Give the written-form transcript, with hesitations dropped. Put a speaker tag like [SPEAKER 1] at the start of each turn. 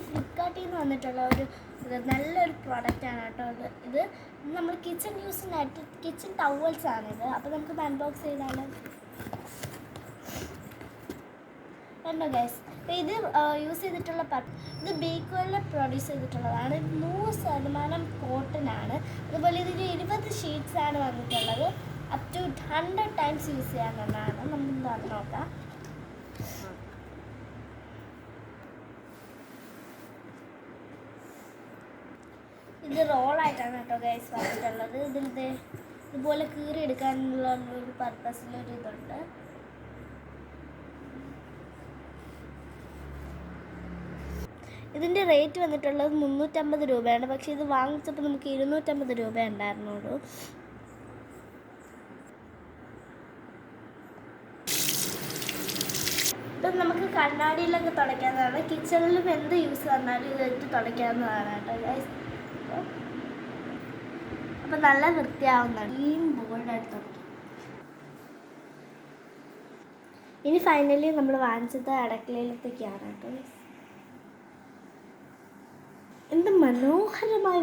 [SPEAKER 1] ഫ്ലിപ്കാർട്ടിൽ നിന്ന് വന്നിട്ടുള്ള ഒരു നല്ലൊരു പ്രോഡക്റ്റാണ് കേട്ടോ ഇത് നമ്മൾ കിച്ചൺ യൂസിനായിട്ട് കിച്ചൺ ടവൽസ് ആണിത്. അപ്പോൾ നമുക്ക് അൺബോക്സ് ചെയ്താലോ. കണ്ടോ ഗൈസ്, ഇത് യൂസ് ചെയ്തിട്ടുള്ള ഇത് ബേക്കോയിൽ പ്രൊഡ്യൂസ് ചെയ്തിട്ടുള്ളതാണ്. 100% കോട്ടനാണ്. അതുപോലെ ഇതിൽ 20 ഷീറ്റ്സാണ് വന്നിട്ടുള്ളത്. അപ് ടു 100 ടൈംസ് യൂസ് ചെയ്യാവുന്നതാണ്. നമുക്ക് അത് നോക്കാം. ഇത് റോളായിട്ടാണ് കേട്ടോ ഗൈസ് വന്നിട്ടുള്ളത്. ഇതുപോലെ കീറി എടുക്കാനുള്ള ഒരു പർപ്പസിലൊരു ഇതുണ്ട്. ഇതിൻ്റെ റേറ്റ് വന്നിട്ടുള്ളത് 350 രൂപയാണ്. പക്ഷേ ഇത് വാങ്ങിച്ചപ്പോൾ നമുക്ക് 250 രൂപ ഉണ്ടായിരുന്നുള്ളൂ. ഇത് നമുക്ക് കണ്ണാടിയിലൊക്കെ തുടയ്ക്കാവുന്നതാണ്. കിച്ചണിലും എന്ത് യൂസ് വന്നാലും ഇതെടുത്ത് തുടയ്ക്കാവുന്നതാണ് കേട്ടോ ഗൈസ്. അപ്പം നല്ല വൃത്തിയാവുന്നതാണ്. ഈ ബോർഡ് എടുത്ത് ഇനി ഫൈനലി നമ്മൾ വാങ്ങിച്ചത് അടുക്കളയിലത്തേക്കാണ് കേട്ടോ. എന്ത് മനോഹരമായ